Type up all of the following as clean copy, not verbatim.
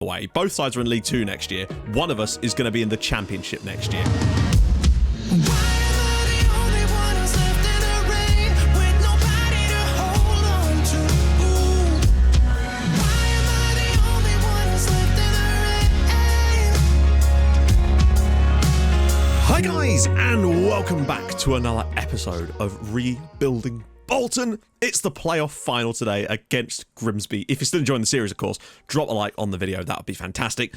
away. Both sides are in League 2 next year. One of us is going to be in the Championship next year. Hi guys, and welcome back to another episode of Rebuilding Bolton. It's the playoff final today against Grimsby. If you're still enjoying the series, of course, drop a like on the video. That would be fantastic.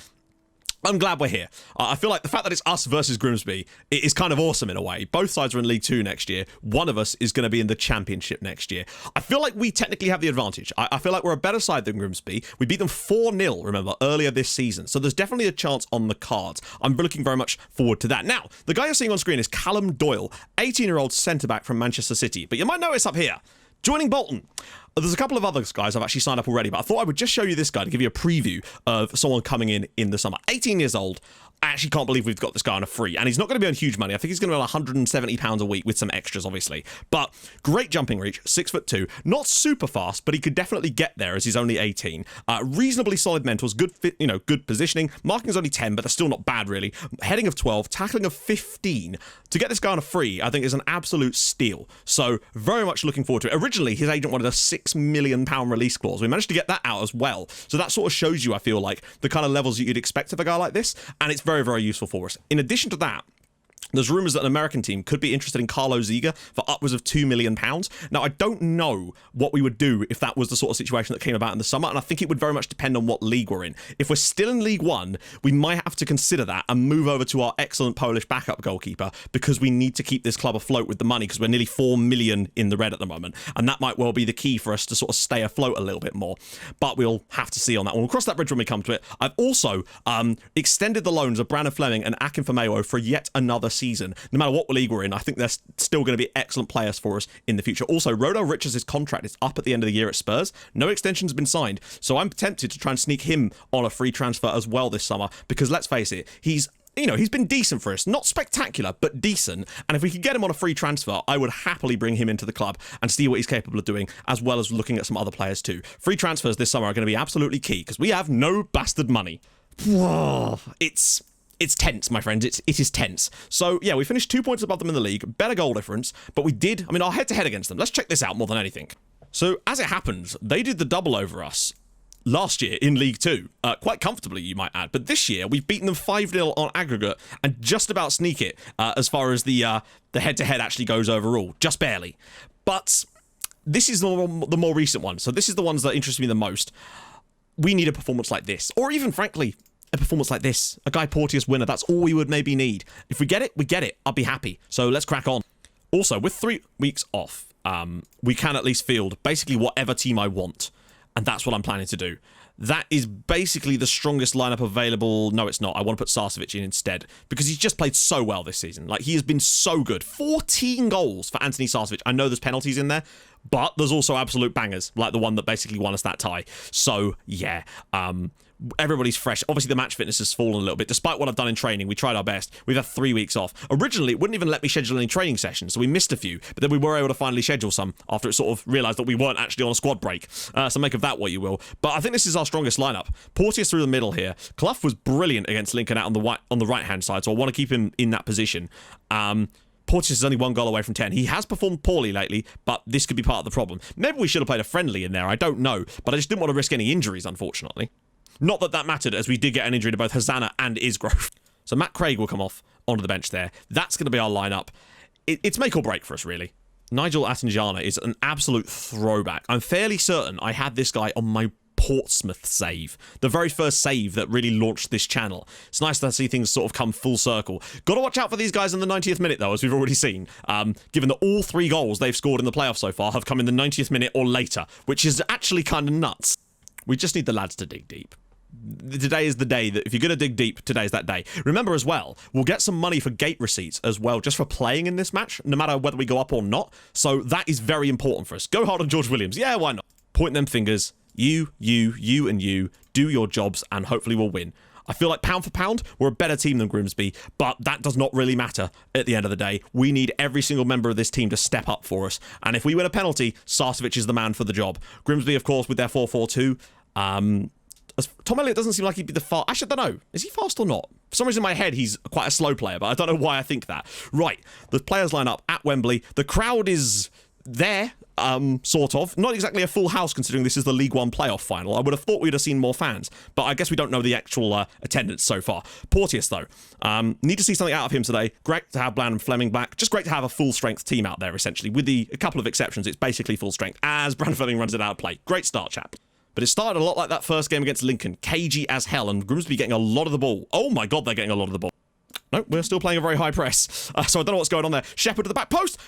I'm glad we're here. I feel like the fact that it's us versus Grimsby is kind of awesome in a way. Both sides are in League 2 next year. One of us is going to be in the Championship next year. I feel like we technically have the advantage. I feel like we're a better side than Grimsby. We beat them 4-0, remember, earlier this season. So there's definitely a chance on the cards. I'm looking very much forward to that. Now, the guy you're seeing on screen is Callum Doyle, 18-year-old centre-back from Manchester City. But you might notice up here, joining Bolton, there's a couple of other guys I've actually signed up already, but I thought I would just show you this guy to give you a preview of someone coming in the summer. 18 years old. I actually can't believe we've got this guy on a free, and he's not going to be on huge money. I think he's going to be on £170 a week with some extras, obviously. But great jumping reach, 6'2", not super fast, but he could definitely get there as he's only 18. Reasonably solid mentals, good fit, good positioning. Marking's only 10, but that's still not bad really. Heading of 12, tackling of 15. To get this guy on a free, I think is an absolute steal. So very much looking forward to it. Originally, his agent wanted a £6 million release clause. We managed to get that out as well. So that sort of shows you, I feel like, the kind of levels that you'd expect of a guy like this, and it's very, very useful for us. In addition to that, there's rumours that an American team could be interested in Carlo Ziga for upwards of £2 million. Now, I don't know what we would do if that was the sort of situation that came about in the summer, and I think it would very much depend on what league we're in. If we're still in League 1, we might have to consider that and move over to our excellent Polish backup goalkeeper, because we need to keep this club afloat with the money, because we're nearly 4 million in the red at the moment, and that might well be the key for us to sort of stay afloat a little bit more. But we'll have to see on that one. We'll cross that bridge when we come to it. I've also extended the loans of Brandon Fleming and Akinfenmewo for yet another season. No matter what league we're in, I think they're still going to be excellent players for us in the future. Also, Rodo Richards' contract is up at the end of the year at Spurs. No extension's been signed, so I'm tempted to try and sneak him on a free transfer as well this summer, because let's face it, he's been decent for us. Not spectacular, but decent. And if we could get him on a free transfer, I would happily bring him into the club and see what he's capable of doing, as well as looking at some other players too. Free transfers this summer are going to be absolutely key, because we have no bastard money. Whoa, It's tense, my friends. It is tense. So, yeah, we finished 2 points above them in the league. Better goal difference. But we did, our head-to-head against them. Let's check this out more than anything. So, as it happens, they did the double over us last year in League 2. Quite comfortably, you might add. But this year, we've beaten them 5-0 on aggregate and just about sneak it as far as the head-to-head actually goes overall. Just barely. But this is the more recent one. So, this is the ones that interest me the most. We need a performance like this. Or even, frankly, a performance like this. A Guy Porteous winner. That's all we would maybe need. If we get it, we get it. I'll be happy. So let's crack on. Also, with 3 weeks off, we can at least field basically whatever team I want. And that's what I'm planning to do. That is basically the strongest lineup available. No, it's not. I want to put Sarcevic in instead, because he's just played so well this season. Like, he has been so good. 14 goals for Anthony Sarcevic. I know there's penalties in there, but there's also absolute bangers, like the one that basically won us that tie. So, yeah, everybody's fresh. Obviously, the match fitness has fallen a little bit. Despite what I've done in training, we tried our best. We've had 3 weeks off. Originally, it wouldn't even let me schedule any training sessions, so we missed a few, but then we were able to finally schedule some after it sort of realised that we weren't actually on a squad break. So make of that what you will. But I think this is our strongest lineup. Porteous through the middle here. Clough was brilliant against Lincoln out on the right-hand side, so I want to keep him in that position. Porteous is only 1 goal away from 10. He has performed poorly lately, but this could be part of the problem. Maybe we should have played a friendly in there, I don't know, but I just didn't want to risk any injuries, unfortunately. Not that that mattered, as we did get an injury to both Hosanna and Isgrove. So Matt Craig will come off onto the bench there. That's going to be our lineup. It's make or break for us, really. Nigel Atinjana is an absolute throwback. I'm fairly certain I had this guy on my Portsmouth save, the very first save that really launched this channel. It's nice to see things sort of come full circle. Got to watch out for these guys in the 90th minute, though, as we've already seen, given that all 3 goals they've scored in the playoffs so far have come in the 90th minute or later, which is actually kind of nuts. We just need the lads to dig deep. Today is the day that if you're going to dig deep, today's that day. Remember as well, we'll get some money for gate receipts as well, just for playing in this match, no matter whether we go up or not. So that is very important for us. Go hard on George Williams. Yeah, why not? Point them fingers. You, and you. Do your jobs, and hopefully we'll win. I feel like pound for pound, we're a better team than Grimsby, but that does not really matter at the end of the day. We need every single member of this team to step up for us. And if we win a penalty, Sarcevic is the man for the job. Grimsby, of course, with their 4-4-2, Tom Elliott doesn't seem like he'd be the fast. Actually, I don't know. Is he fast or not? For some reason in my head, he's quite a slow player, but I don't know why I think that. Right, the players line up at Wembley. The crowd is there, sort of. Not exactly a full house considering this is the League One playoff final. I would have thought we'd have seen more fans, but I guess we don't know the actual attendance so far. Porteous, though. Need to see something out of him today. Great to have Brandon Fleming back. Just great to have a full-strength team out there, essentially. With a couple of exceptions, it's basically full strength as Brandon Fleming runs it out of play. Great start, chap. But it started a lot like that first game against Lincoln. Cagey as hell, and Grimsby getting a lot of the ball. Oh my god, they're getting a lot of the ball. No, we're still playing a very high press. So I don't know what's going on there. Shepherd to the back post.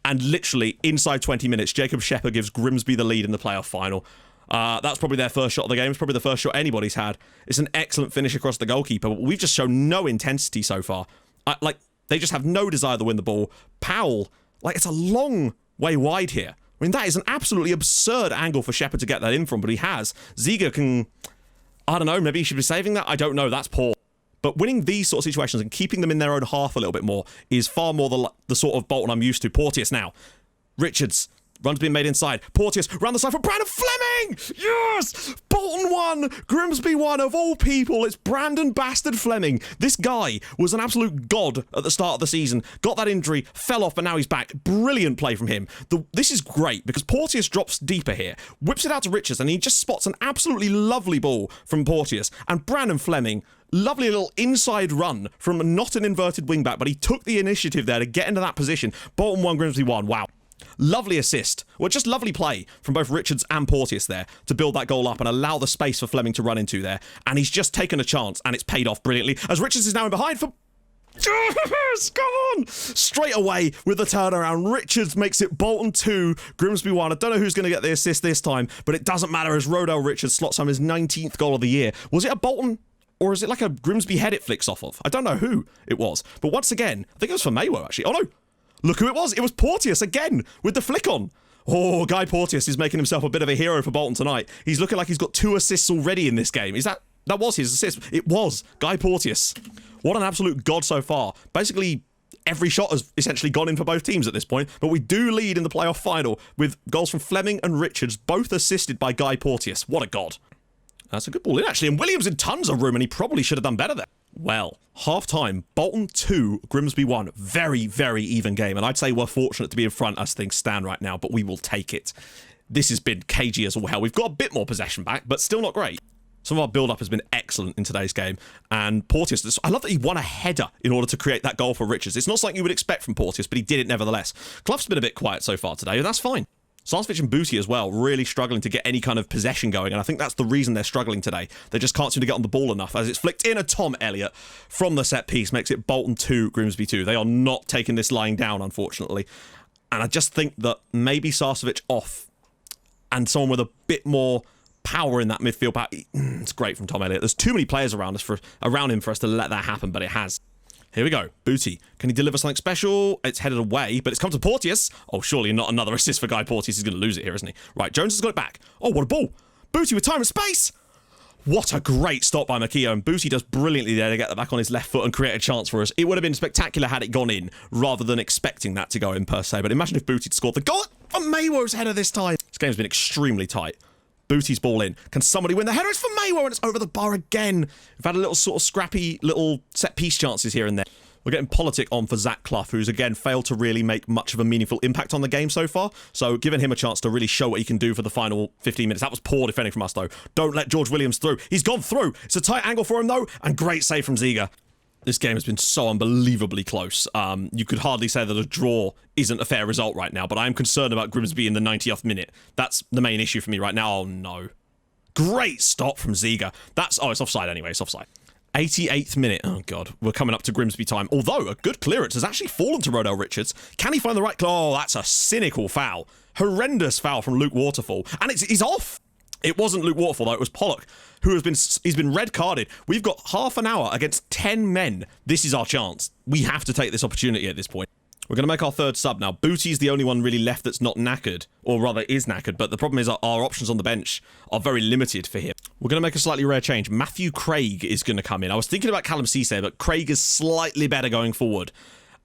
And literally, inside 20 minutes, Jacob Shepherd gives Grimsby the lead in the playoff final. That's probably their first shot of the game. It's probably the first shot anybody's had. It's an excellent finish across the goalkeeper. But we've just shown no intensity so far. They just have no desire to win the ball. Powell, it's a long way wide here. I mean, that is an absolutely absurd angle for Shepherd to get that in from, but he has. Ziga can... I don't know, maybe he should be saving that? I don't know, that's poor. But winning these sort of situations and keeping them in their own half a little bit more is far more the sort of Bolton I'm used to. Porteous now. Richards. Run's being made inside. Porteous round the side for Brandon Fleming! Yes! Bolton 1, Grimsby 1, of all people, it's Brandon Bastard Fleming. This guy was an absolute god at the start of the season. Got that injury, fell off, but now he's back. Brilliant play from him. This is great because Porteous drops deeper here, whips it out to Richards, and he just spots an absolutely lovely ball from Porteous. And Brandon Fleming, lovely little inside run from not an inverted wingback, but he took the initiative there to get into that position. Bolton 1, Grimsby 1. Wow. Lovely assist. Well, just lovely play from both Richards and Porteous there to build that goal up and allow the space for Fleming to run into there. And he's just taken a chance, and it's paid off brilliantly as Richards is now in behind for... Yes! Come on! Straight away with the turnaround. Richards makes it Bolton 2, Grimsby 1. I don't know who's going to get the assist this time, but it doesn't matter as Rodell Richards slots home his 19th goal of the year. Was it a Bolton... or is it like a Grimsby head it flicks off of? I don't know who it was. But once again, I think it was for Maywo, actually. Oh, no. Look who it was. It was Porteous again with the flick on. Oh, Guy Porteous is making himself a bit of a hero for Bolton tonight. He's looking like he's got 2 assists already in this game. Is that was his assist? It was. Guy Porteous. What an absolute god so far. Basically, every shot has essentially gone in for both teams at this point, but we do lead in the playoff final with goals from Fleming and Richards, both assisted by Guy Porteous. What a god. That's a good ball in, actually, and Williams in tons of room, and he probably should have done better there. Well, half-time, Bolton 2, Grimsby 1. Very, very even game, and I'd say we're fortunate to be in front as things stand right now, but we will take it. This has been cagey as all hell. We've got a bit more possession back, but still not great. Some of our build-up has been excellent in today's game, and Porteous, I love that he won a header in order to create that goal for Richards. It's not something you would expect from Porteous, but he did it nevertheless. Clough's been a bit quiet so far today, and that's fine. Sarcevic and Booty as well, really struggling to get any kind of possession going, and I think that's the reason they're struggling today. They just can't seem to get on the ball enough, as it's flicked in at Tom Elliott from the set piece, makes it Bolton 2, Grimsby 2. They are not taking this lying down, unfortunately. And I just think that maybe Sarcevic off, and someone with a bit more power in that midfield power. It's great from Tom Elliott. There's too many players around him for us to let that happen, but it has. Here we go. Booty. Can he deliver something special? It's headed away, but it's come to Porteous. Oh, surely not another assist for Guy Porteous. He's going to lose it here, isn't he? Right, Jones has got it back. Oh, what a ball. Booty with time and space. What a great stop by Makio, and Booty does brilliantly there to get that back on his left foot and create a chance for us. It would have been spectacular had it gone in, rather than expecting that to go in per se, but imagine if Booty had scored the goal for Maywo's header this time. This game's been extremely tight. Booty's ball in. Can somebody win the header? It's for Maywo, and it's over the bar again. We've had a little sort of scrappy little set-piece chances here and there. We're getting politic on for Zach Clough, who's again failed to really make much of a meaningful impact on the game so far. So giving him a chance to really show what he can do for the final 15 minutes. That was poor defending from us, though. Don't let George Williams through. He's gone through. It's a tight angle for him, though, and great save from Ziga. This game has been so unbelievably close. You could hardly say that a draw isn't a fair result right now, but I am concerned about Grimsby in the 90th minute. That's the main issue for me right now. Oh, no. Great stop from Ziga. It's offside anyway. It's offside. 88th minute. Oh, God. We're coming up to Grimsby time. Although, a good clearance has actually fallen to Rodell Richards. Can he find the right... Oh, that's a cynical foul. Horrendous foul from Luke Waterfall. And he's off. It wasn't Luke Waterfall, though. It was Pollock, he's been red-carded. We've got half an hour against 10 men. This is our chance. We have to take this opportunity at this point. We're going to make our third sub now. Booty's the only one really left that's not knackered, or rather is knackered, but the problem is our options on the bench are very limited for him. We're going to make a slightly rare change. Matthew Craig is going to come in. I was thinking about Callum Cisse, but Craig is slightly better going forward,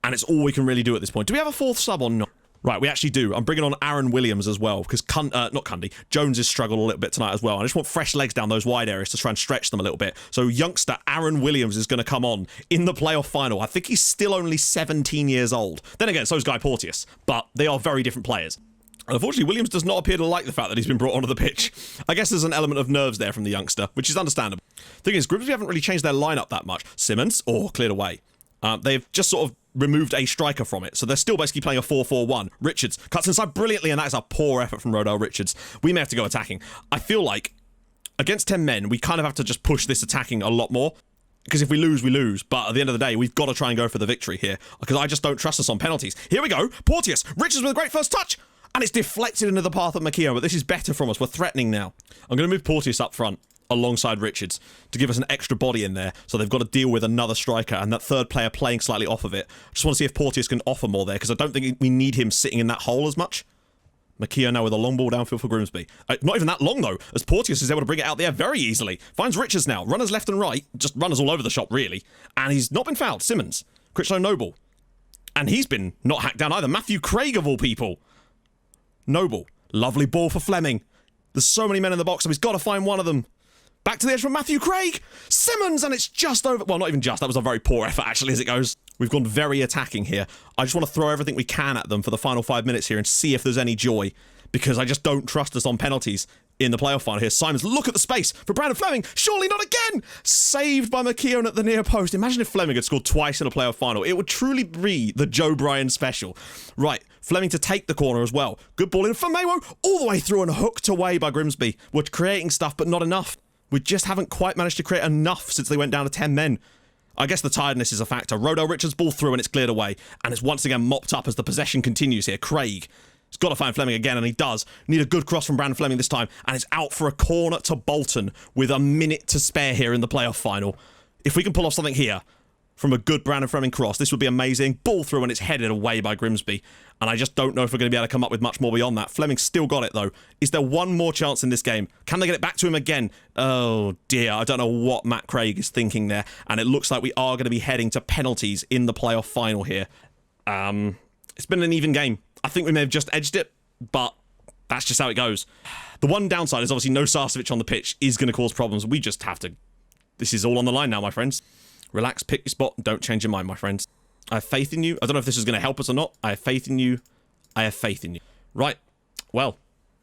and it's all we can really do at this point. Do we have a fourth sub or not? Right, we actually do. I'm bringing on Aaron Williams as well, because not Cundy, Jones has struggled a little bit tonight as well. I just want fresh legs down those wide areas to try and stretch them a little bit. So youngster Aaron Williams is going to come on in the playoff final. I think he's still only 17 years old. Then again, so is Guy Porteous, but they are very different players. And unfortunately, Williams does not appear to like the fact that he's been brought onto the pitch. I guess there's an element of nerves there from the youngster, which is understandable. Thing is, Grimsby haven't really changed their lineup that much. Simmons, cleared away. They've just sort of removed a striker from it, so they're still basically playing a 4-4-1. Richards cuts inside brilliantly, and that is a poor effort from Rodell Richards. We may have to go attacking. I feel like against 10 men, we kind of have to just push this attacking a lot more, because if we lose, we lose. But at the end of the day, we've got to try and go for the victory here, because I just don't trust us on penalties. Here we go. Porteous. Richards with a great first touch, and it's deflected into the path of Makio, but this is better from us. We're threatening now. I'm going to move Porteous up front alongside Richards to give us an extra body in there, so they've got to deal with another striker and that third player playing slightly off of it. I just want to see if Porteous can offer more there, because I don't think we need him sitting in that hole as much. Makio now with a long ball downfield for Grimsby. Not even that long though, as Porteous is able to bring it out there very easily. Finds Richards now, runners left and right, just runners all over the shop really, and he's not been fouled. Simmons, Critchlow Noble, and he's been not hacked down either. Matthew Craig of all people. Noble, lovely ball for Fleming. There's so many men in the box, so he's got to find one of them. Back to the edge from Matthew Craig. Simmons, and it's just over. Well, not even just. That was a very poor effort, actually, as it goes. We've gone very attacking here. I just want to throw everything we can at them for the final 5 minutes here and see if there's any joy, because I just don't trust us on penalties in the playoff final here. Simons, look at the space for Brandon Fleming. Surely not again. Saved by McKeown at the near post. Imagine if Fleming had scored twice in a playoff final. It would truly be the Joe Bryan special. Right, Fleming to take the corner as well. Good ball in for Mayo, all the way through and hooked away by Grimsby. We're creating stuff, but not enough. We just haven't quite managed to create enough since they went down to 10 men. I guess the tiredness is a factor. Rodell Richards ball through and it's cleared away. And it's once again mopped up as the possession continues here. Craig has got to find Fleming again, and he does. Need a good cross from Brandon Fleming this time. And it's out for a corner to Bolton with a minute to spare here in the playoff final. If we can pull off something here from a good Brandon Fleming cross, this would be amazing. Ball through and it's headed away by Grimsby. And I just don't know if we're going to be able to come up with much more beyond that. Fleming's still got it, though. Is there one more chance in this game? Can they get it back to him again? Oh, dear. I don't know what Matt Craig is thinking there. And it looks like we are going to be heading to penalties in the playoff final here. It's been an even game. I think we may have just edged it, but that's just how it goes. The one downside is obviously no Sarcevic on the pitch is going to cause problems. We just have to... This is all on the line now, my friends. Relax, pick your spot, and don't change your mind, my friends. I have faith in you. I don't know if this is going to help us or not. I have faith in you. I have faith in you. Right. Well,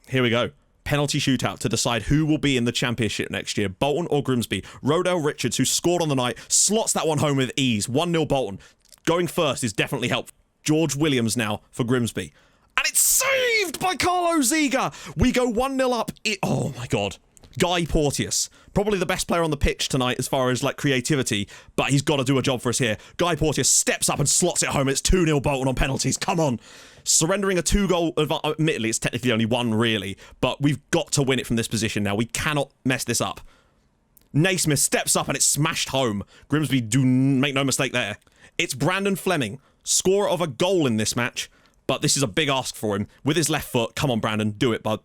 here we go. Penalty shootout to decide who will be in the championship next year. Bolton or Grimsby. Rodell Richards, who scored on the night, slots that one home with ease. 1-0 Bolton. Going first is definitely helpful. George Williams now for Grimsby. And it's saved by Carlo Ziga. We go 1-0 up. Oh, my God. Guy Porteous, probably the best player on the pitch tonight as far as like creativity, but he's got to do a job for us here. Guy Porteous steps up and slots it home. It's 2-0 Bolton on penalties. Come on. Surrendering a 2-goal, admittedly it's technically only one really, but we've got to win it from this position now. We cannot mess this up. Naismith steps up and it's smashed home. Grimsby do make no mistake there. It's Brandon Fleming, scorer of a goal in this match, but this is a big ask for him. With his left foot, come on Brandon, do it bud.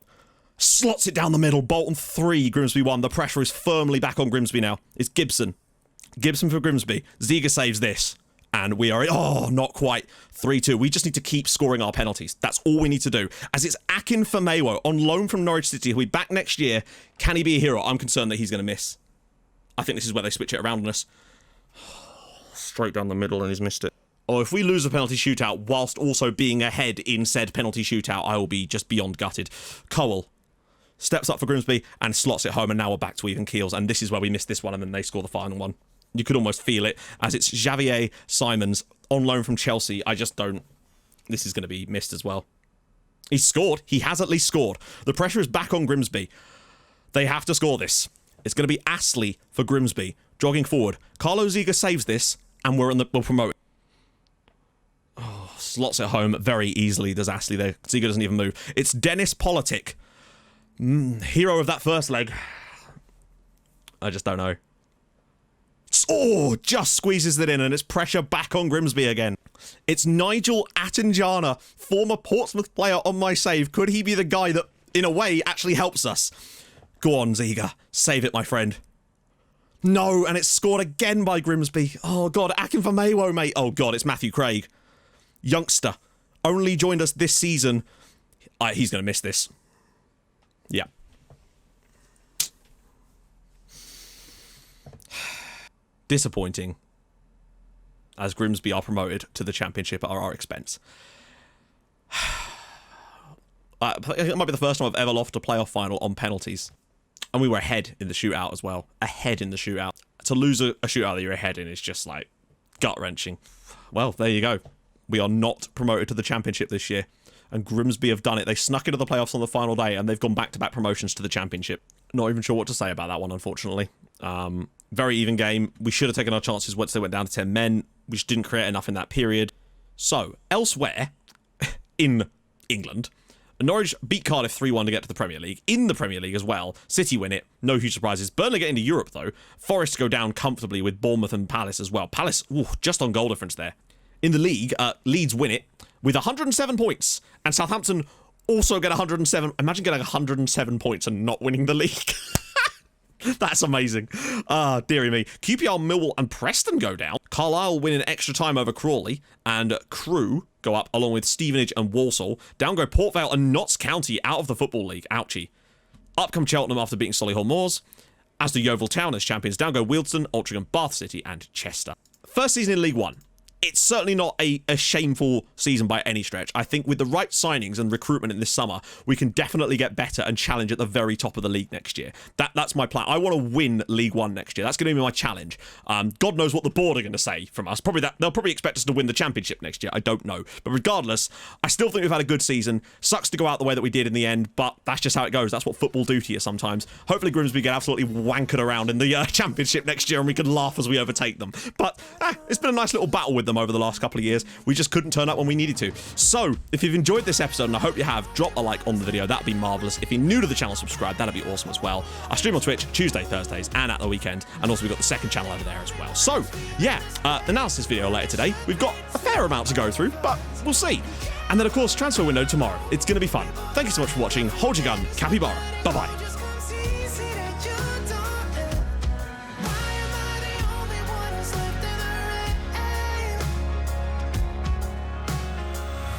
Slots it down the middle. Bolton 3, Grimsby 1. The pressure is firmly back on Grimsby now. It's Gibson. Gibson for Grimsby. Ziga saves this. And we are... Oh, not quite. 3-2. We just need to keep scoring our penalties. That's all we need to do. As it's Akin Famewo on loan from Norwich City. He'll be back next year. Can he be a hero? I'm concerned that he's going to miss. I think this is where they switch it around on us. Straight down the middle and he's missed it. Oh, if we lose a penalty shootout whilst also being ahead in said penalty shootout, I will be just beyond gutted. Cowell steps up for Grimsby and slots it home, and now we're back to even keels, and this is where we missed this one, and then they score the final one. You could almost feel it, as it's Xavier Simons on loan from Chelsea. I just don't... This is going to be missed as well. He's scored. He has at least scored. The pressure is back on Grimsby. They have to score this. It's going to be Astley for Grimsby, jogging forward. Carlo Ziga saves this, and we'll promote. Oh, slots it home very easily, does Astley there. Ziga doesn't even move. It's Dennis Politic. Hero of that first leg. I just don't know. Oh, just squeezes it in, and it's pressure back on Grimsby again. It's Nigel Attenjana, former Portsmouth player on my save. Could he be the guy that, in a way, actually helps us? Go on, Ziga. Save it, my friend. No, and it's scored again by Grimsby. Oh, God, Akinfo Mayo, mate. Oh, God, it's Matthew Craig. Youngster. only joined us this season. He's going to miss this. Yeah. Disappointing, as Grimsby are promoted to the Championship at our expense. It might be the first time I've ever lost a playoff final on penalties. And we were ahead in the shootout as well. Ahead in the shootout. To lose a shootout that you're ahead in is just like gut-wrenching. Well, there you go. We are not promoted to the Championship this year. And Grimsby have done it. They snuck into the playoffs on the final day and they've gone back-to-back promotions to the Championship. Not even sure what to say about that one, unfortunately. Very even game. We should have taken our chances once they went down to 10 men. We just didn't create enough in that period. So, elsewhere in England, Norwich beat Cardiff 3-1 to get to the Premier League. In the Premier League as well, City win it. No huge surprises. Burnley get into Europe, though. Forest go down comfortably with Bournemouth and Palace as well. Palace, just on goal difference there. In the league, Leeds win it with 107 points. And Southampton also get 107. Imagine getting 107 points and not winning the league. That's amazing. Dearie me. QPR, Millwall and Preston go down. Carlisle win in extra time over Crawley. And Crewe go up along with Stevenage and Walsall. Down go Port Vale and Notts County out of the Football League. Ouchie. Up come Cheltenham after beating Solihull Moors. As do Yeovil Town as champions. Down go Wealdstone, Altrincham, Bath City and Chester. First season in League One. It's certainly not a shameful season by any stretch. I think with the right signings and recruitment in this summer, we can definitely get better and challenge at the very top of the league next year. That's my plan. I want to win League One next year. That's going to be my challenge. God knows what the board are going to say from us. They'll probably expect us to win the Championship next year. I don't know. But regardless, I still think we've had a good season. Sucks to go out the way that we did in the end, but that's just how it goes. That's what football do to you sometimes. Hopefully Grimsby get absolutely wankered around in the Championship next year and we can laugh as we overtake them. But it's been a nice little battle with them over the last couple of years. We just couldn't turn up when we needed to. So, if you've enjoyed this episode, and I hope you have, drop a like on the video. That'd be marvellous. If you're new to the channel, subscribe. That'd be awesome as well. I stream on Twitch Tuesday, Thursdays, and at the weekend. And also, we've got the second channel over there as well. So, yeah, analysis video later today. We've got a fair amount to go through, but we'll see. And then, of course, transfer window tomorrow. It's going to be fun. Thank you so much for watching. Hold your gun. Capybara. Bye-bye.